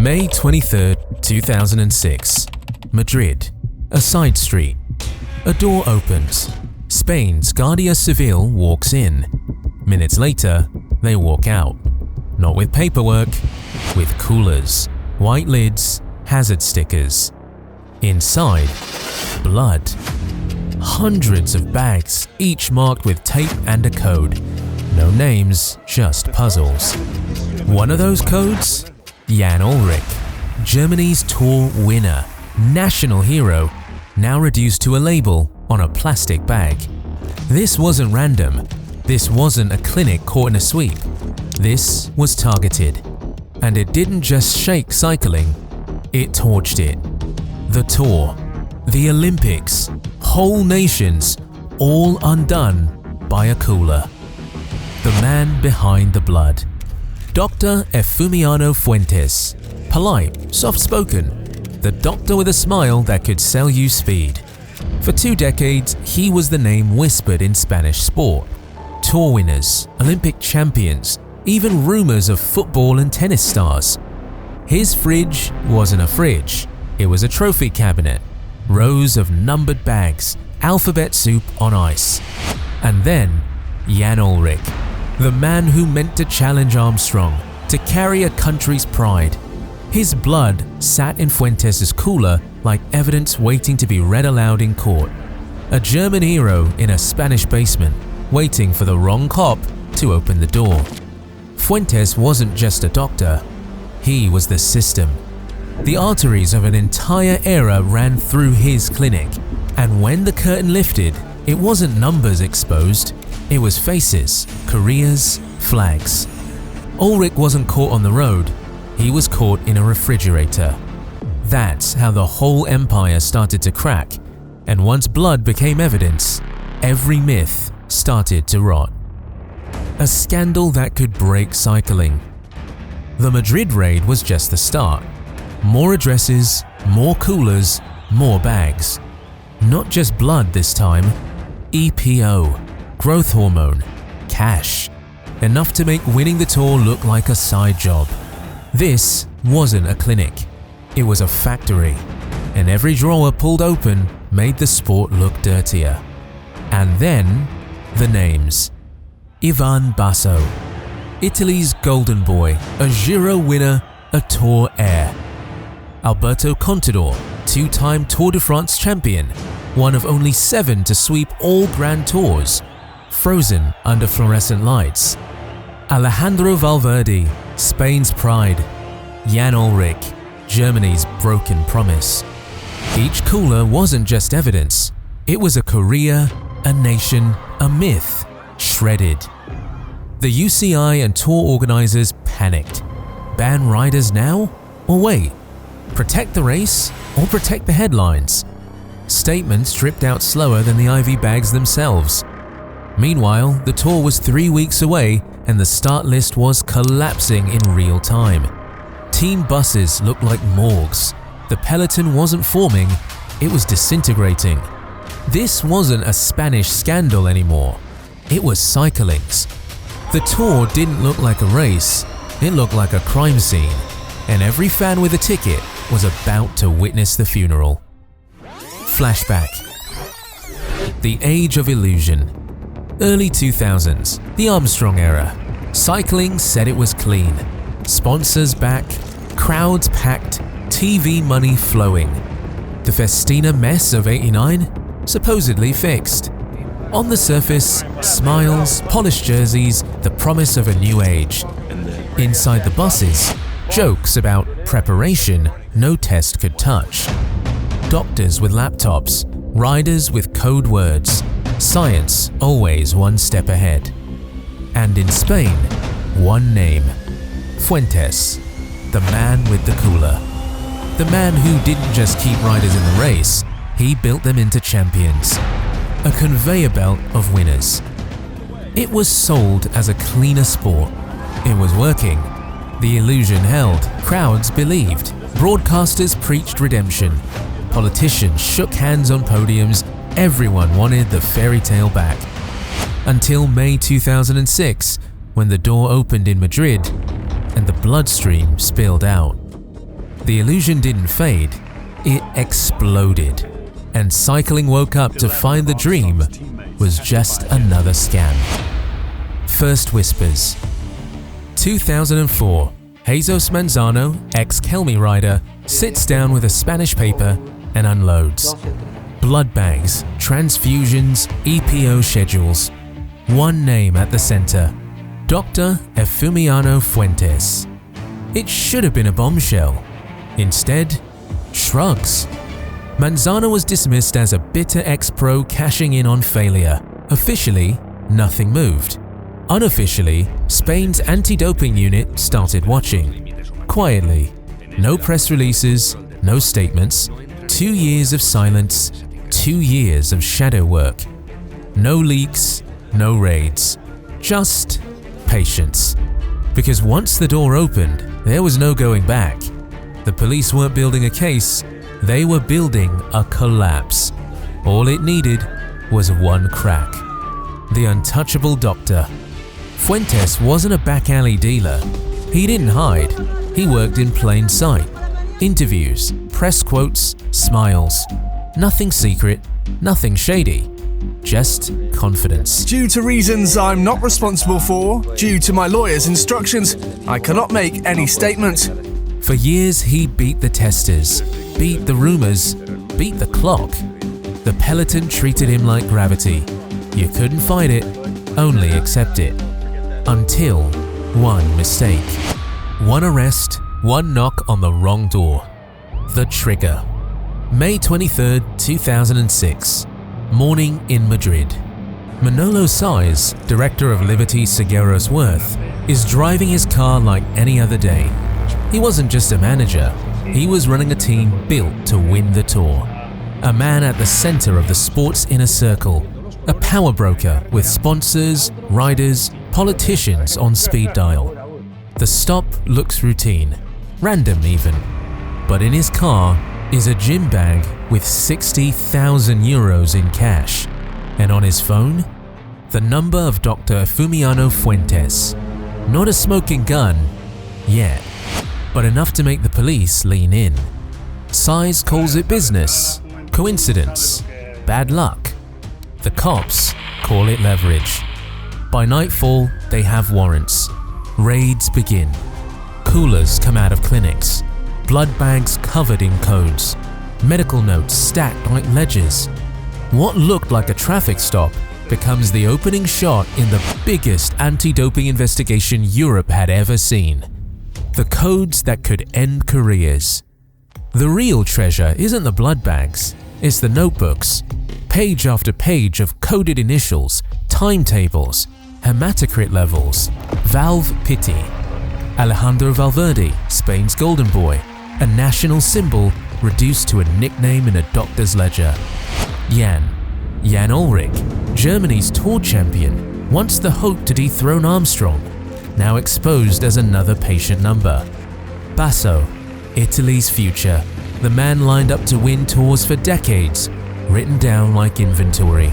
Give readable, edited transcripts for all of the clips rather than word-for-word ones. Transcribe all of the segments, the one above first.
May 23, 2006. Madrid. A side street. A door opens. Spain's Guardia Civil walks in. Minutes later, they walk out. Not with paperwork, with coolers, white lids, hazard stickers. Inside, blood. Hundreds of bags, each marked with tape and a code. No names, just puzzles. One of those codes? Jan Ullrich, Germany's Tour winner, national hero, now reduced to a label on a plastic bag. This wasn't random. This wasn't a clinic caught in a sweep. This was targeted. And it didn't just shake cycling, it torched it. The Tour, the Olympics, whole nations, all undone by a cooler. The man behind the blood. Dr. Efumiano Fuentes. Polite, soft-spoken. The doctor with a smile that could sell you speed. For 2 decades, he was the name whispered in Spanish sport. Tour winners, Olympic champions, even rumors of football and tennis stars. His fridge wasn't a fridge, it was a trophy cabinet. Rows of numbered bags, alphabet soup on ice. And then, Jan Ullrich, the man who meant to challenge Armstrong, to carry a country's pride. His blood sat in Fuentes' cooler like evidence waiting to be read aloud in court. A German hero in a Spanish basement, waiting for the wrong cop to open the door. Fuentes wasn't just a doctor, he was the system. The arteries of an entire era ran through his clinic, and when the curtain lifted, it wasn't numbers exposed, it was faces, careers, flags. Ullrich wasn't caught on the road, he was caught in a refrigerator. That's how the whole empire started to crack, and once blood became evidence, every myth started to rot. A scandal that could break cycling. The Madrid raid was just the start. More addresses, more coolers, more bags. Not just blood this time, EPO, growth hormone, cash. Enough to make winning the Tour look like a side job. This wasn't a clinic, it was a factory, and every drawer pulled open made the sport look dirtier. And then, the names. Ivan Basso, Italy's golden boy, a Giro winner, a Tour heir. Alberto Contador, 2-time Tour de France champion, one of only 7 to sweep all Grand Tours, frozen under fluorescent lights. Alejandro Valverde, Spain's pride. Jan Ullrich, Germany's broken promise. Each cooler wasn't just evidence, it was a career, a nation, a myth, shredded. The UCI and tour organizers panicked. Ban riders now? Or wait, protect the race or protect the headlines? Statements dripped out slower than the IV bags themselves. Meanwhile, the Tour was 3 weeks away and the start list was collapsing in real time. Team buses looked like morgues. The peloton wasn't forming, it was disintegrating. This wasn't a Spanish scandal anymore, it was cycling's. The Tour didn't look like a race, it looked like a crime scene, and every fan with a ticket was about to witness the funeral. Flashback. The age of illusion. Early 2000s, the Armstrong era. Cycling said it was clean. Sponsors back, crowds packed, TV money flowing. The Festina mess of '89? Supposedly fixed. On the surface, smiles, polished jerseys, the promise of a new age. Inside the buses, jokes about preparation no test could touch. Doctors with laptops, riders with code words. Science always one step ahead. And in Spain, one name. Fuentes, the man with the cooler. The man who didn't just keep riders in the race, he built them into champions. A conveyor belt of winners. It was sold as a cleaner sport. It was working. The illusion held, crowds believed. Broadcasters preached redemption. Politicians shook hands on podiums. Everyone wanted the fairy tale back. Until May 2006, when the door opened in Madrid and the bloodstream spilled out. the illusion didn't fade, it exploded, and cycling woke up to find the dream was just another scam. First whispers. 2004, Jesus Manzano, ex-Kelmy rider, sits down with a Spanish paper and unloads. Blood bags, transfusions, EPO schedules. One name at the center, Dr. Efumiano Fuentes. It should have been a bombshell. Instead, shrugs. Manzano was dismissed as a bitter ex-pro cashing in on failure. Officially, nothing moved. Unofficially, Spain's anti-doping unit started watching. Quietly. No press releases, no statements. 2 years of silence, 2 years of shadow work. No leaks, no raids. Just patience. Because once the door opened, there was no going back. The police weren't building a case, they were building a collapse. All it needed was one crack. The untouchable doctor. Fuentes wasn't a back alley dealer. He didn't hide. He worked in plain sight. Interviews, press quotes, smiles. Nothing secret, nothing shady. Just confidence. Due to reasons I'm not responsible for, due to my lawyer's instructions, I cannot make any statement. For years he beat the testers, beat the rumors, beat the clock. The peloton treated him like gravity. You couldn't fight it, only accept it. Until one mistake. One arrest, one knock on the wrong door. The trigger. May 23, 2006. Morning in Madrid. Manolo Saiz, director of Liberty Seguros Worth, is driving his car like any other day. He wasn't just a manager, he was running a team built to win the Tour. A man at the center of the sport's inner circle, a power broker with sponsors, riders, politicians on speed dial. The stop looks routine, random even, but in his car is a gym bag with 60,000 euros in cash, and on his phone, the number of Dr. Efumiano Fuentes. Not a smoking gun, yet, but enough to make the police lean in. Saiz calls it business, coincidence, bad luck. The cops call it leverage. By nightfall, they have warrants. Raids begin. Coolers come out of clinics. Blood bags covered in codes. Medical notes stacked like ledgers. What looked like a traffic stop becomes the opening shot in the biggest anti-doping investigation Europe had ever seen. The codes that could end careers. The real treasure isn't the blood bags, it's the notebooks. Page after page of coded initials, timetables, hematocrit levels, valve pity. Alejandro Valverde, Spain's golden boy, a national symbol reduced to a nickname in a doctor's ledger. Jan Ullrich, Germany's Tour champion, once the hope to dethrone Armstrong, now exposed as another patient number. Basso, Italy's future, the man lined up to win tours for decades, written down like inventory.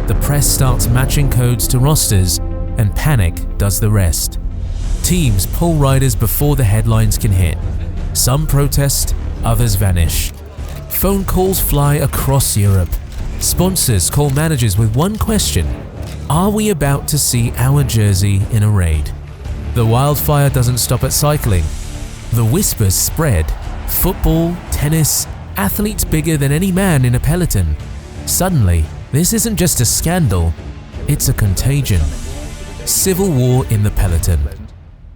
The press starts matching codes to rosters, and panic does the rest. Teams pull riders before the headlines can hit. Some protest, others vanish. Phone calls fly across Europe. Sponsors call managers with one question: are we about to see our jersey in a raid? The wildfire doesn't stop at cycling. The whispers spread. Football, tennis, athletes bigger than any man in a peloton. Suddenly, this isn't just a scandal, it's a contagion. Civil war in the peloton.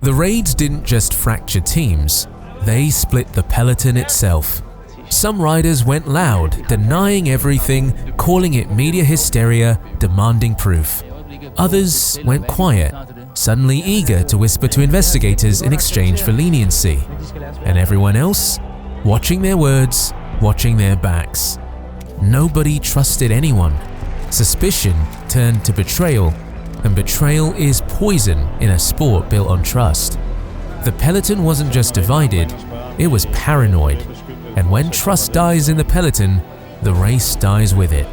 The raids didn't just fracture teams, they split the peloton itself. Some riders went loud, denying everything, calling it media hysteria, demanding proof. Others went quiet, suddenly eager to whisper to investigators in exchange for leniency. And everyone else, watching their words, watching their backs. Nobody trusted anyone. Suspicion turned to betrayal, and betrayal is poison in a sport built on trust. The peloton wasn't just divided, it was paranoid. And when trust dies in the peloton, the race dies with it.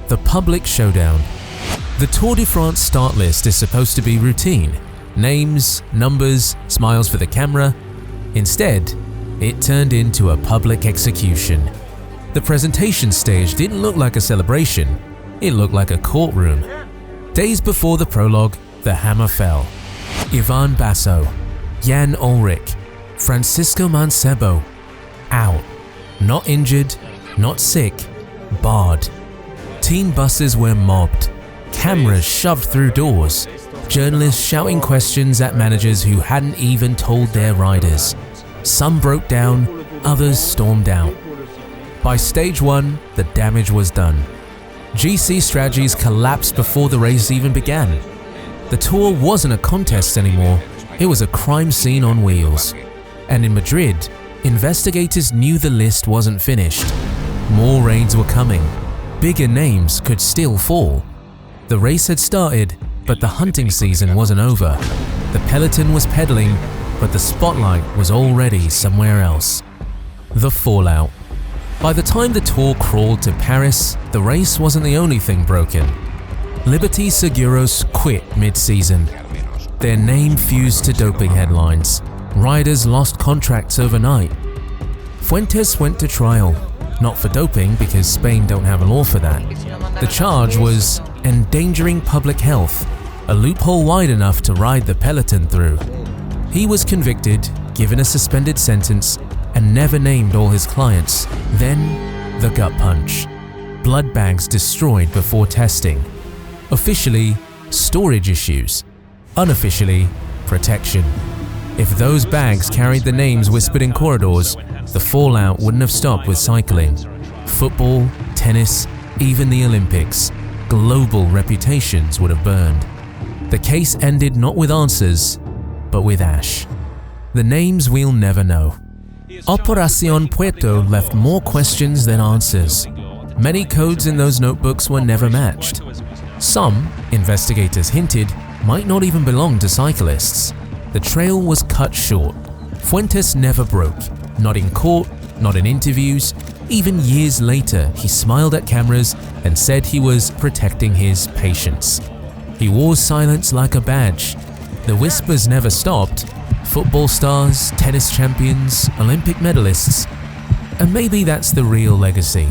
The public showdown. The Tour de France start list is supposed to be routine. Names, numbers, smiles for the camera. Instead, it turned into a public execution. The presentation stage didn't look like a celebration, it looked like a courtroom. Days before the prologue, the hammer fell. Ivan Basso, Jan Ullrich, Francisco Mancebo, out. Not injured, not sick, barred. Team buses were mobbed, cameras shoved through doors, journalists shouting questions at managers who hadn't even told their riders. Some broke down, others stormed out. By stage 1, the damage was done. GC strategies collapsed before the race even began. The Tour wasn't a contest anymore, it was a crime scene on wheels. And in Madrid, investigators knew the list wasn't finished. More raids were coming. Bigger names could still fall. The race had started, but the hunting season wasn't over. The peloton was pedaling, but the spotlight was already somewhere else. The fallout. By the time the Tour crawled to Paris, the race wasn't the only thing broken. Liberty Seguros quit mid-season. Their name fused to doping headlines. Riders lost contracts overnight. Fuentes went to trial, not for doping because Spain don't have a law for that. The charge was endangering public health, a loophole wide enough to ride the peloton through. He was convicted, given a suspended sentence, and never named all his clients. Then, the gut punch. Blood bags destroyed before testing. Officially, storage issues. Unofficially, protection. If those bags carried the names whispered in corridors, the fallout wouldn't have stopped with cycling. Football, tennis, even the Olympics. Global reputations would have burned. The case ended not with answers, but with ash. The names we'll never know. Operación Puerto left more questions than answers. Many codes in those notebooks were never matched. Some, investigators hinted, might not even belong to cyclists. The trail was cut short. Fuentes never broke, not in court, not in interviews. Even years later, he smiled at cameras and said he was protecting his patients. He wore silence like a badge. The whispers never stopped. Football stars, tennis champions, Olympic medalists. And maybe that's the real legacy.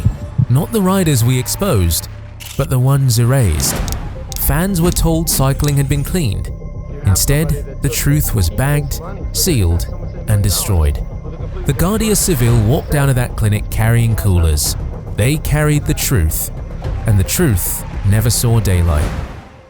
Not the riders we exposed, but the ones erased. Fans were told cycling had been cleaned. Instead, the truth was bagged, sealed, and destroyed. The Guardia Civil walked out of that clinic carrying coolers. They carried the truth, and the truth never saw daylight.